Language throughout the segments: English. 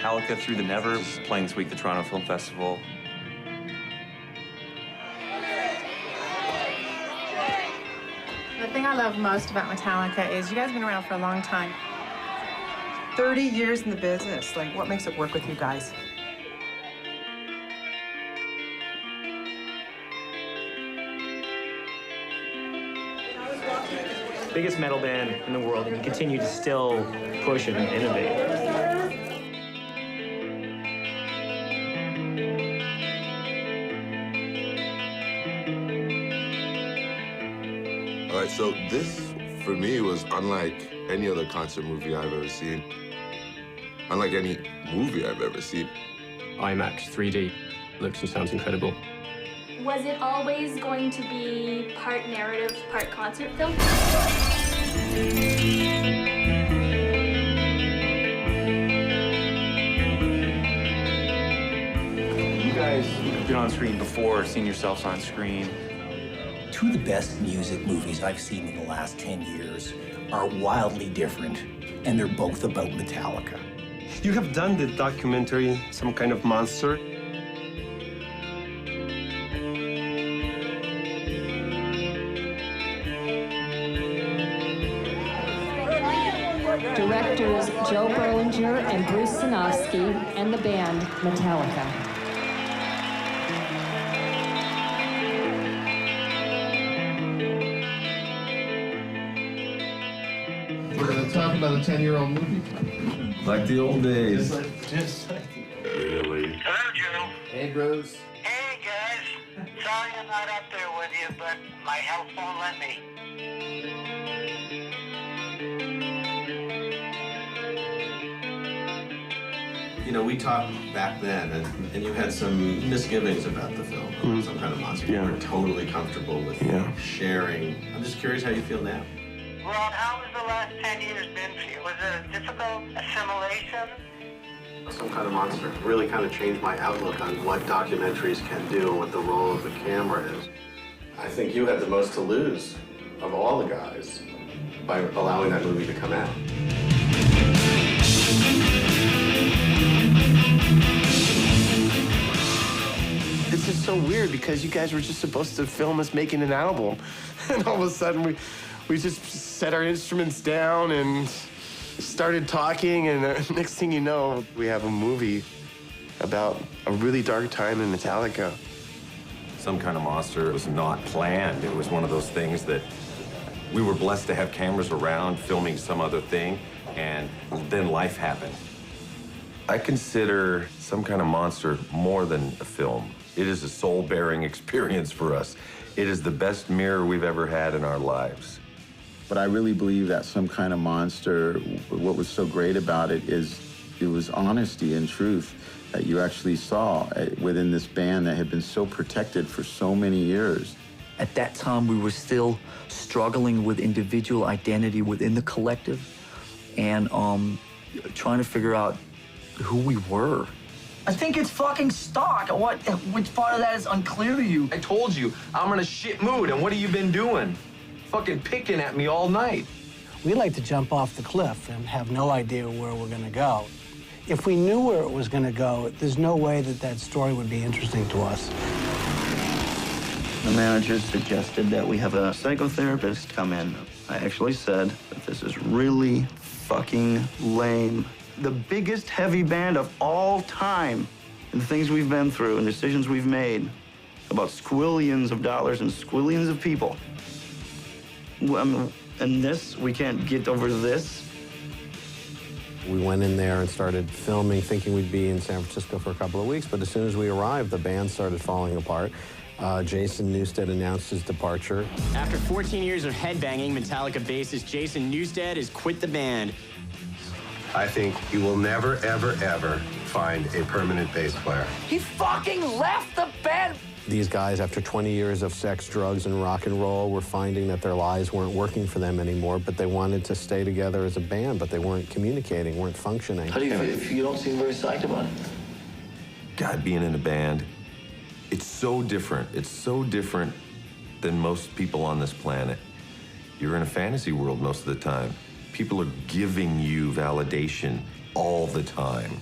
Metallica Through the Never, playing this week at the Toronto Film Festival. The thing I love most about Metallica is you guys have been around for a long time. 30 years in the business. Like, what makes it work with you guys? Biggest metal band in the world, and you continue to still push and innovate. All right, so this, for me, was unlike any other concert movie I've ever seen. Unlike any movie I've ever seen. IMAX 3D. Looks and sounds incredible. Was it always going to be part narrative, part concert film? You guys have been on screen before, seen yourselves on screen. Two of the best music movies I've seen in the last 10 years are wildly different, and they're both about Metallica. You have done the documentary, Some Kind of Monster. Directors Joe Berlinger and Bruce Sinofsky and the band Metallica. We're going to talk about a 10-year-old movie. Like the old days. Just like Really? Hello, Joe. Hey, Bruce. Hey, guys. Sorry I'm not up there with you, but my health won't let me. You know, we talked back then, and you had some misgivings about the film, Some Kind of Monster. You weren't totally comfortable with sharing. I'm just curious how you feel now. Ron, how has the last 10 years been for you? Was it a difficult assimilation? Some Kind of Monster really kind of changed my outlook on what documentaries can do and what the role of the camera is. I think you had the most to lose of all the guys by allowing that movie to come out. This is so weird because you guys were just supposed to film us making an album. And all of a sudden we just set our instruments down and started talking, and next thing you know, we have a movie about a really dark time in Metallica. Some Kind of Monster was not planned. It was one of those things that we were blessed to have cameras around filming some other thing, and then life happened. I consider Some Kind of Monster more than a film. It is a soul-bearing experience for us. It is the best mirror we've ever had in our lives. But I really believe that Some Kind of Monster, what was so great about it is it was honesty and truth that you actually saw within this band that had been so protected for so many years. At that time, we were still struggling with individual identity within the collective and trying to figure out who we were. I think it's fucking stock. Which part of that is unclear to you? I told you, I'm in a shit mood, and what have you been doing? Fucking picking at me all night. We like to jump off the cliff and have no idea where we're gonna go. If we knew where it was gonna go, there's no way that that story would be interesting to us. The manager suggested that we have a psychotherapist come in. I actually said that this is really fucking lame. The biggest heavy band of all time, and the things we've been through and decisions we've made about squillions of dollars and squillions of people. And this, we can't get over this. We went in there and started filming, thinking we'd be in San Francisco for a couple of weeks, but as soon as we arrived, the band started falling apart. Jason Newsted announced his departure. After 14 years of headbanging, Metallica bassist Jason Newsted has quit the band. I think you will never, ever, ever find a permanent bass player. He fucking left the band! These guys, after 20 years of sex, drugs, and rock and roll, were finding that their lives weren't working for them anymore, but they wanted to stay together as a band, but they weren't communicating, weren't functioning. How do you feel if you don't seem very psyched about it? God, being in a band, it's so different. It's so different than most people on this planet. You're in a fantasy world most of the time. People are giving you validation all the time.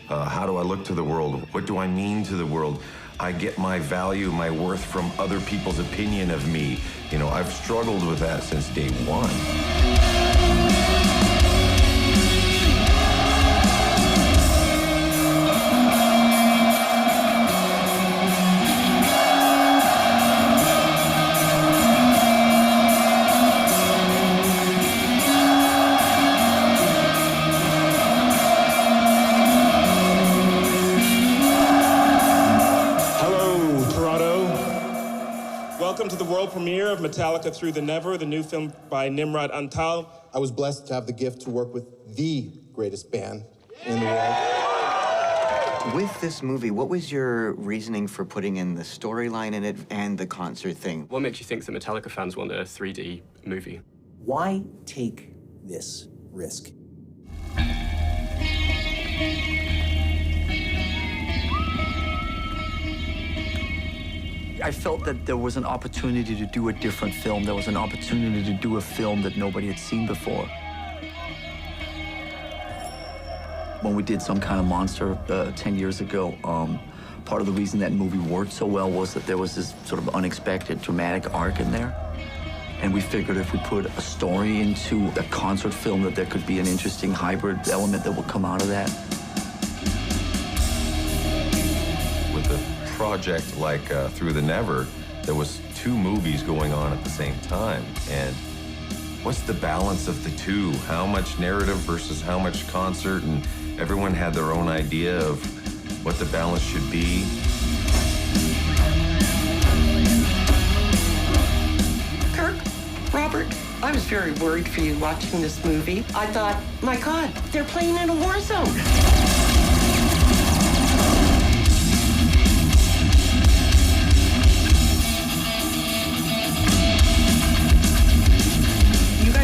How do I look to the world? What do I mean to the world? I get my value, my worth from other people's opinion of me. You know, I've struggled with that since day one. Welcome to the world premiere of Metallica Through the Never, the new film by Nimrod Antal. I was blessed to have the gift to work with the greatest band in the world. With this movie, what was your reasoning for putting in the storyline in it and the concert thing? What makes you think that Metallica fans want a 3D movie? Why take this risk? I felt that there was an opportunity to do a different film. There was an opportunity to do a film that nobody had seen before. When we did Some Kind of Monster 10 years ago, part of the reason that movie worked so well was that there was this sort of unexpected dramatic arc in there. And we figured if we put a story into a concert film that there could be an interesting hybrid element that would come out of that. With a project like Through the Never, there was 2 movies going on at the same time. And what's the balance of the 2? How much narrative versus how much concert? And everyone had their own idea of what the balance should be. Kirk, Robert, I was very worried for you watching this movie. I thought, my God, they're playing in a war zone.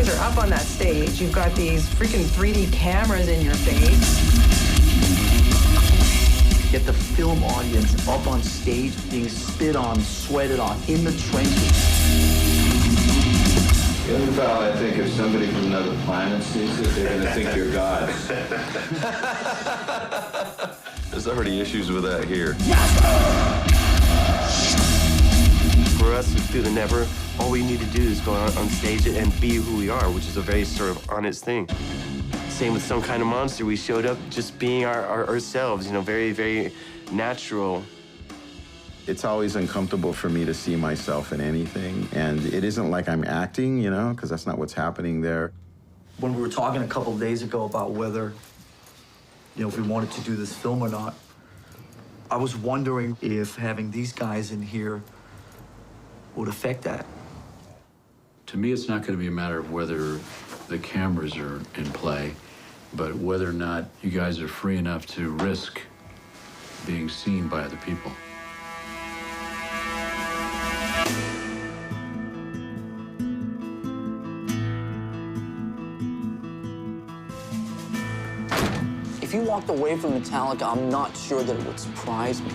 Are up on that stage. You've got these freaking 3D cameras in your face. Get the film audience up on stage, being spit on, sweated on, in the trenches. The other fellow, I think if somebody from another planet sees it, they're gonna think you're God. There's already issues with that here. For us, Through the Never, all we need to do is go on stage and be who we are, which is a very sort of honest thing. Same with Some Kind of Monster. We showed up just being ourselves, you know, very, very natural. It's always uncomfortable for me to see myself in anything, and it isn't like I'm acting, you know, because that's not what's happening there. When we were talking a couple of days ago about whether, you know, if we wanted to do this film or not, I was wondering if having these guys in here would affect that. To me, it's not going to be a matter of whether the cameras are in play, but whether or not you guys are free enough to risk being seen by other people. If you walked away from Metallica, I'm not sure that it would surprise me.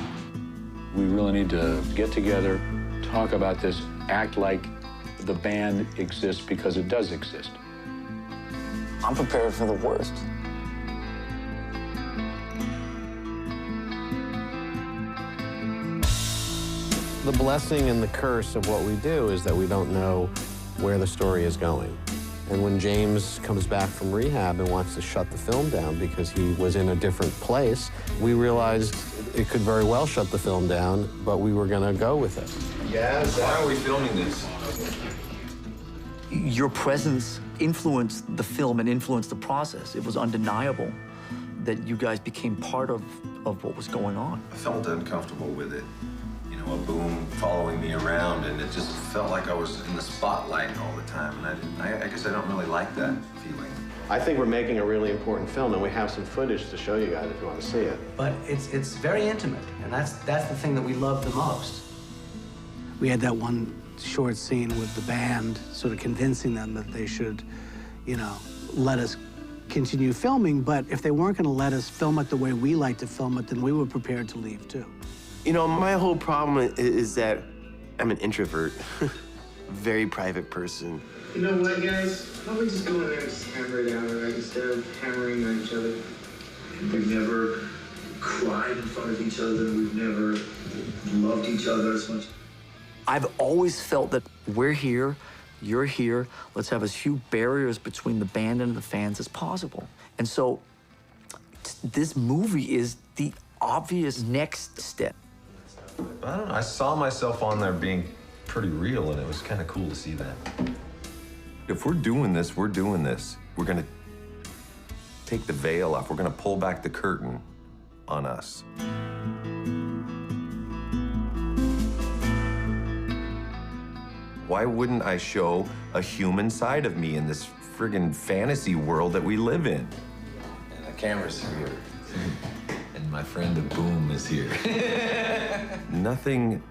We really need to get together, talk about this, act like the band exists because it does exist. I'm prepared for the worst. The blessing and the curse of what we do is that we don't know where the story is going. And when James comes back from rehab and wants to shut the film down because he was in a different place, we realized it could very well shut the film down, but we were going to go with it. Yeah, why are we filming this? Your presence influenced the film and influenced the process. It was undeniable that you guys became part of what was going on. I felt uncomfortable with it. You know, a boom following me around, and it just felt like I was in the spotlight all the time. And I guess I don't really like that feeling. I think we're making a really important film, and we have some footage to show you guys if you want to see it. But it's very intimate, and that's the thing that we love the most. We had that one short scene with the band, sort of convincing them that they should, you know, let us continue filming, but if they weren't going to let us film it the way we like to film it, then we were prepared to leave, too. You know, my whole problem is that I'm an introvert, very private person. You know what, guys? Why don't we just go in there and just hammer it out, right, instead of hammering on each other? We've never cried in front of each other. We've never loved each other as much. I've always felt that we're here, you're here, let's have as few barriers between the band and the fans as possible. And so this movie is the obvious next step. I don't know, I saw myself on there being pretty real, and it was kind of cool to see that. If we're doing this, we're doing this. We're gonna take the veil off. We're gonna pull back the curtain on us. Why wouldn't I show a human side of me in this friggin' fantasy world that we live in? And the camera's here. And my friend the Boom is here. Nothing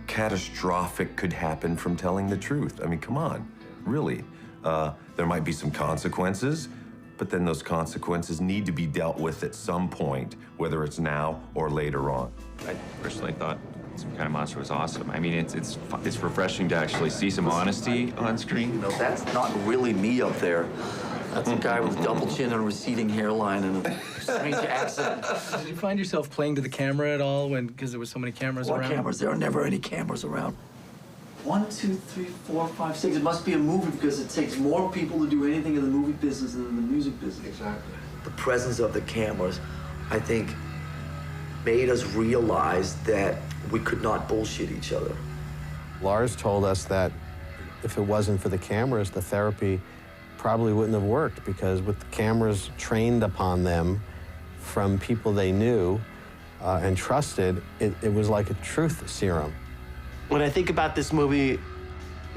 catastrophic could happen from telling the truth. I mean, come on, really. There might be some consequences, but then those consequences need to be dealt with at some point, whether it's now or later on. I personally thought Some Kind of Monster was awesome. I mean, it's refreshing to actually see some honesty on screen. You know, that's not really me up there. That's a guy with a double chin and a receding hairline and a strange accent. Did you find yourself playing to the camera at all because there were so many cameras around? What cameras? There are never any cameras around. 1, 2, 3, 4, 5, 6. It must be a movie because it takes more people to do anything in the movie business than in the music business. Exactly. The presence of the cameras, I think, made us realize that we could not bullshit each other. Lars told us that if it wasn't for the cameras, the therapy probably wouldn't have worked, because with the cameras trained upon them from people they knew and trusted, it was like a truth serum. When I think about this movie,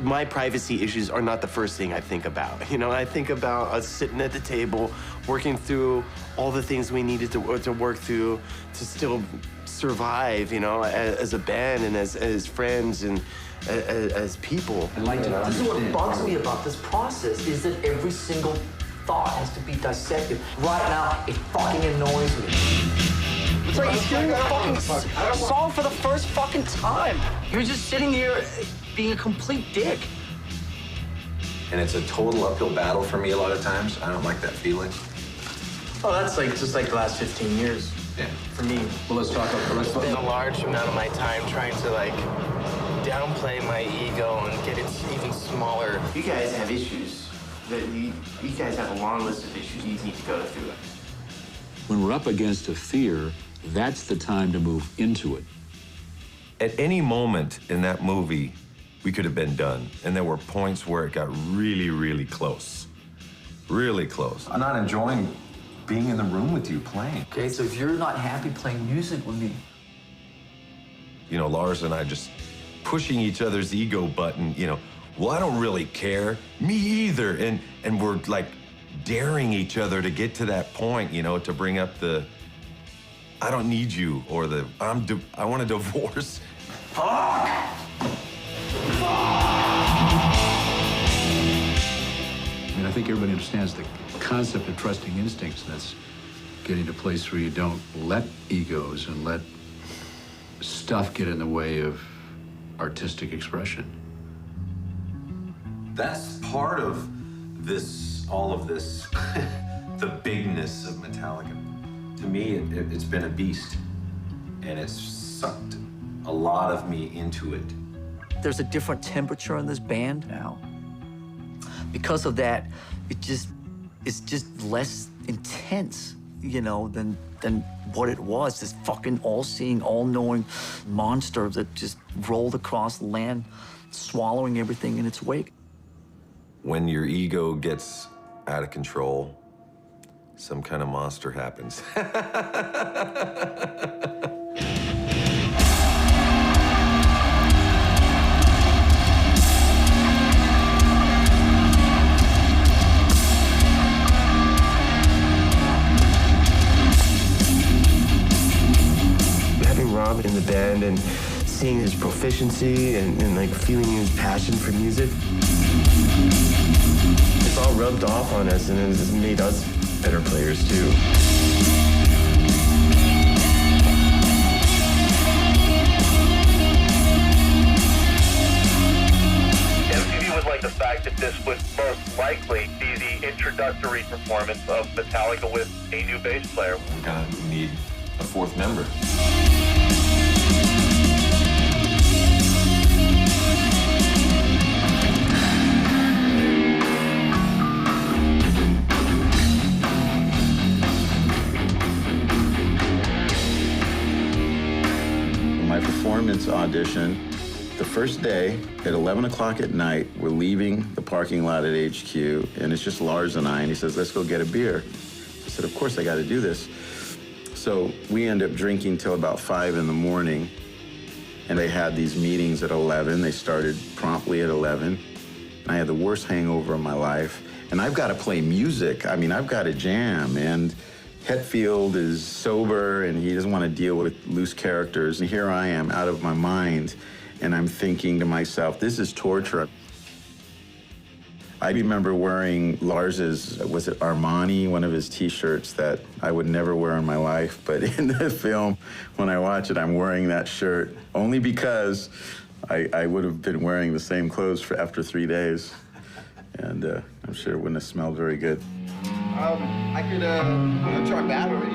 my privacy issues are not the first thing I think about. You know, I think about us sitting at the table, working through all the things we needed to work through to still survive, you know, as a band and as friends and as people. This is what bugs me about this process, is that every single thought has to be dissected. Right now, it fucking annoys me. It's like you're hearing a fucking song for the first fucking time. You're just sitting here being a complete dick. And it's a total uphill battle for me a lot of times. I don't like that feeling. Oh, that's like just like the last 15 years. Yeah. For me. Well, let's talk about I spend a large amount of my time trying to like downplay my ego and get it even smaller. You guys have issues. You guys have a long list of issues you need to go through. When we're up against a fear, that's the time to move into it. At any moment in that movie, we could have been done. And there were points where it got really, really close. Really close. I'm not enjoying being in the room with you playing. Okay, so if you're not happy playing music with me, You know, Lars and I just pushing each other's ego button, you know, well, I don't really care. Me either. And we're like daring each other to get to that point, you know, to bring up the, I don't need you, or the, I want a divorce. fuck! I mean, I think everybody understands the concept of trusting instincts, and that's getting to a place where you don't let egos and let stuff get in the way of artistic expression. That's part of this, all of this, the bigness of Metallica. To me, it's been a beast, and it's sucked a lot of me into it. There's a different temperature in this band now. Because of that, it's just less intense, you know, than what it was. This fucking all-seeing, all-knowing monster that just rolled across the land, swallowing everything in its wake. When your ego gets out of control, some kind of monster happens. Having Rob in the band and seeing his proficiency and like feeling his passion for music, it's all rubbed off on us, and it's made us better players too. MTV would like the fact that this would most likely be the introductory performance of Metallica with a new bass player. We're gonna need a fourth member. My performance audition, the first day at 11 o'clock at night, we're leaving the parking lot at HQ, and it's just Lars and I, and he says, let's go get a beer. I said, of course I got to do this. So we end up drinking till about 5 in the morning, and they had these meetings at 11. They started promptly at 11. I had the worst hangover of my life, and I've got to play music. I mean, I've got to jam, and Hetfield is sober, and he doesn't want to deal with loose characters, and here I am out of my mind, and I'm thinking to myself, this is torture. I remember wearing Lars's, was it Armani, one of his T-shirts that I would never wear in my life, but in the film, when I watch it, I'm wearing that shirt, only because I would have been wearing the same clothes for after 3 days, and I'm sure it wouldn't have smelled very good. I could try battery.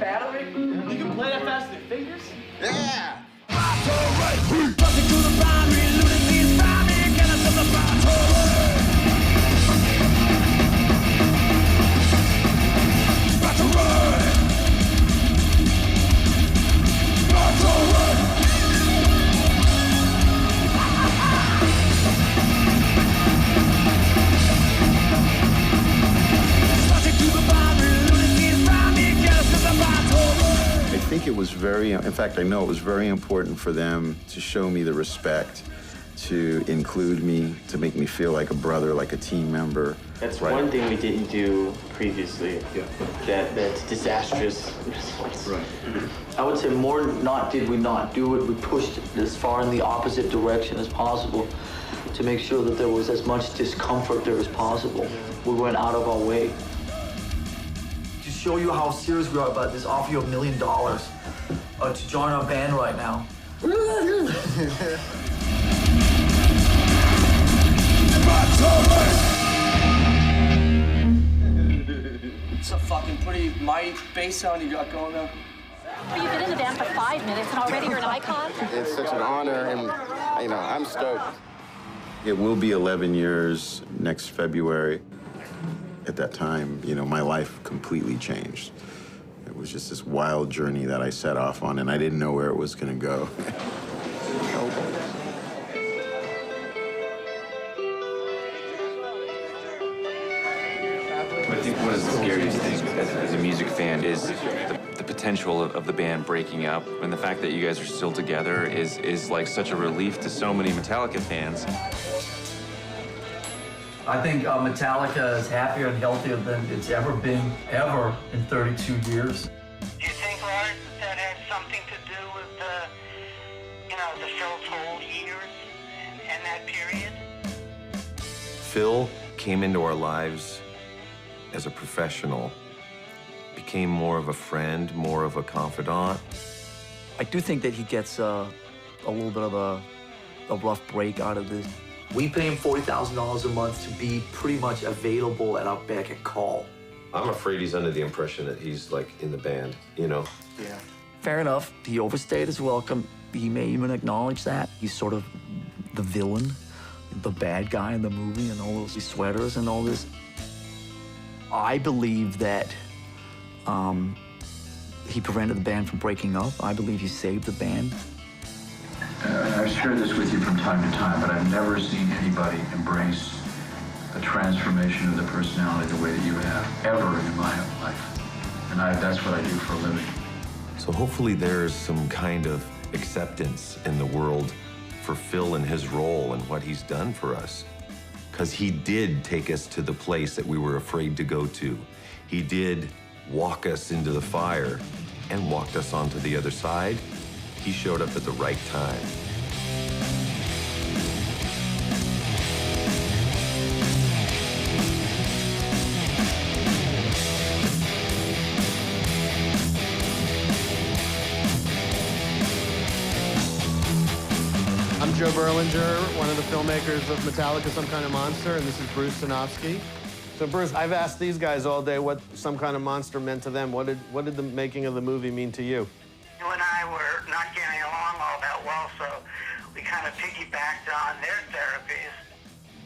Battery? You can play that fast with your fingers? Yeah! I think it was very, in fact, I know it was very important for them to show me the respect, to include me, to make me feel like a brother, like a team member. That's one thing we didn't do previously. Yeah. That's disastrous response. Right. I would say more not did we not do it, we pushed it as far in the opposite direction as possible to make sure that there was as much discomfort there as possible. We went out of our way. To show you how serious we are about this, offer you $1 million to join our band right now. It's a fucking pretty mighty bass sound you got going there. You've been in the band for 5 minutes and already you're an icon? It's such an honor, and I'm stoked. It will be 11 years next February. At that time, my life completely changed. It was just this wild journey that I set off on, and I didn't know where it was going to go. I think one of the scariest things as a music fan is the potential of the band breaking up, and the fact that you guys are still together is like such a relief to so many Metallica fans. I think Metallica is happier and healthier than it's ever been, ever, in 32 years. Do you think, Lars, that has something to do with the Phil's whole years and that period? Phil came into our lives as a professional, became more of a friend, more of a confidant. I do think that he gets a little bit of a rough break out of this. We pay him $40,000 a month to be pretty much available at our beck and call. I'm afraid he's under the impression that he's like in the band, Yeah. Fair enough. He overstayed his welcome. He may even acknowledge that. He's sort of the villain, the bad guy in the movie, and all those sweaters and all this. I believe that he prevented the band from breaking up. I believe he saved the band. I've shared this with you from time to time, but I've never seen anybody embrace a transformation of the personality the way that you have, ever in my life. And that's what I do for a living. So hopefully there's some kind of acceptance in the world for Phil and his role and what he's done for us. Because he did take us to the place that we were afraid to go to. He did walk us into the fire and walked us onto the other side. He showed up at the right time. I'm Joe Berlinger, one of the filmmakers of Metallica, Some Kind of Monster, and this is Bruce Sinofsky. So Bruce, I've asked these guys all day what Some Kind of Monster meant to them. What did the making of the movie mean to you? You and I were not getting along all that well, so we kind of piggybacked on their therapies.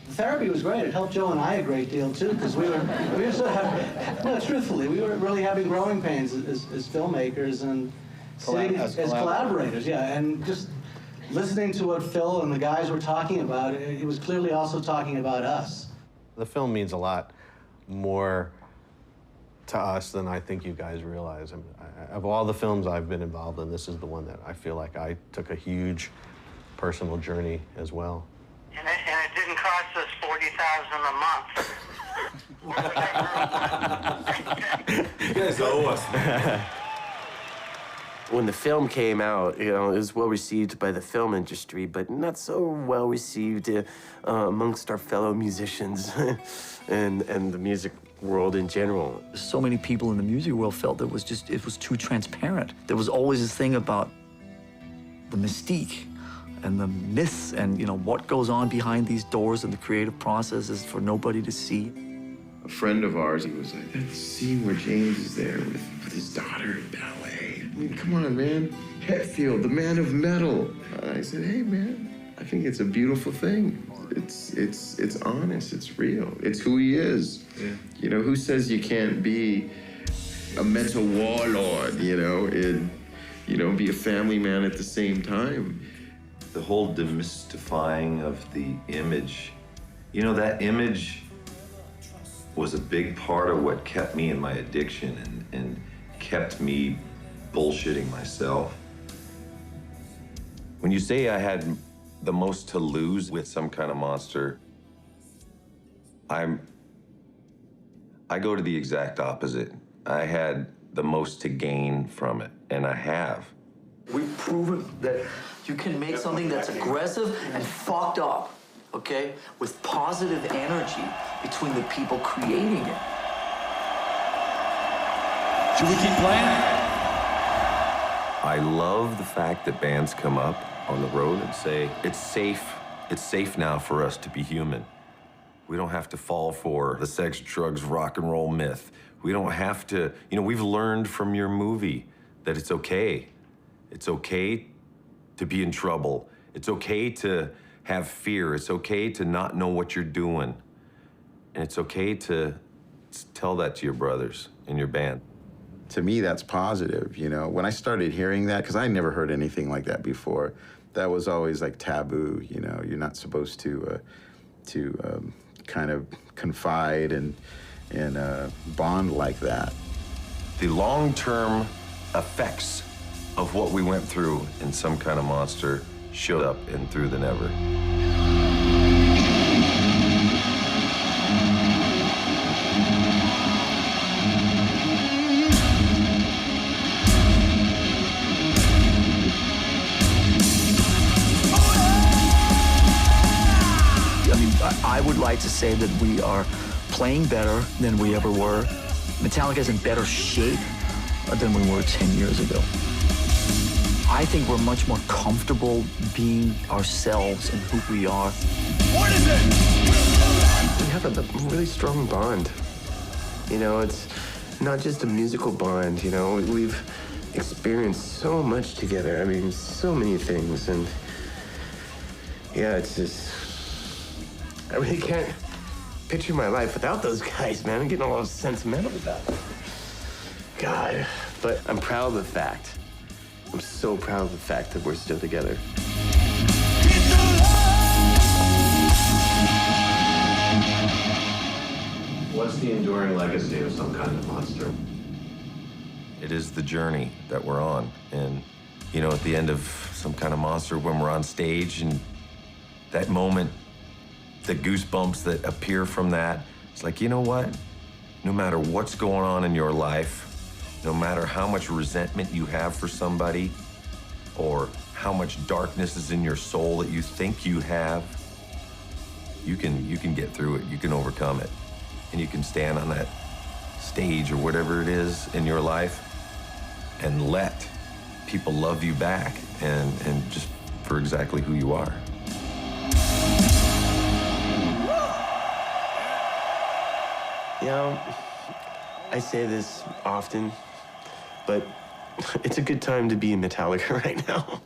The therapy was great. It helped Joe and I a great deal, too, because we were sort of, well, truthfully, we were really having growing pains as filmmakers and as collaborators, yeah. And just listening to what Phil and the guys were talking about, it was clearly also talking about us. The film means a lot more to us than I think you guys realize. I mean, of all the films I've been involved in, this is the one that I feel like I took a huge personal journey as well. And it didn't cost us $40,000 a month. You guys owe us, man. When the film came out, you know, it was well received by the film industry, but not so well received amongst our fellow musicians and the music world in general. So many people in the music world felt that it was too transparent. There was always this thing about the mystique and the myths and, you know, what goes on behind these doors and the creative process is for nobody to see. A friend of ours, he was like, that scene where James is there with his daughter in ballet. I mean, come on, man. Hetfield, the man of metal. I said, hey, man, I think it's a beautiful thing. It's honest, it's real. It's who he is. Yeah. You know, who says you can't be a mental warlord, you know, and, you know, be a family man at the same time? The whole demystifying of the image, you know, that image was a big part of what kept me in my addiction and kept me bullshitting myself. When you say I had the most to lose with Some Kind of Monster, I go to the exact opposite. I had the most to gain from it, and I have. We've proven that you can make something that's aggressive and fucked up, okay, with positive energy between the people creating it. Should we keep playing? I love the fact that bands come up on the road and say, it's safe now for us to be human. We don't have to fall for the sex, drugs, rock and roll myth. We don't have to, you know, we've learned from your movie that it's okay. It's okay to be in trouble. It's okay to have fear. It's okay to not know what you're doing. And it's okay to tell that to your brothers in your band. To me, that's positive, you know? When I started hearing that, because I never heard anything like that before, that was always like taboo, you know? You're not supposed to kind of confide and bond like that. The long-term effects of what we went through in Some Kind of Monster showed up in Through the Never. I would like to say that we are playing better than we ever were. Metallica's in better shape than we were 10 years ago. I think we're much more comfortable being ourselves and who we are. What is it? We have a really strong bond. You know, it's not just a musical bond, you know. We've experienced so much together. I mean, so many things. And yeah, it's just, I really can't picture my life without those guys, man. I'm getting all sentimental about it. God, but I'm proud of the fact. I'm so proud of the fact that we're still together. What's the enduring legacy of Some Kind of Monster? It is the journey that we're on. And, you know, at the end of Some Kind of Monster, when we're on stage and that moment, the goosebumps that appear from that, it's like, you know what? No matter what's going on in your life, no matter how much resentment you have for somebody or how much darkness is in your soul that you think you have, you can get through it, you can overcome it. And you can stand on that stage or whatever it is in your life and let people love you back and just for exactly who you are. You know, I say this often, but it's a good time to be in Metallica right now.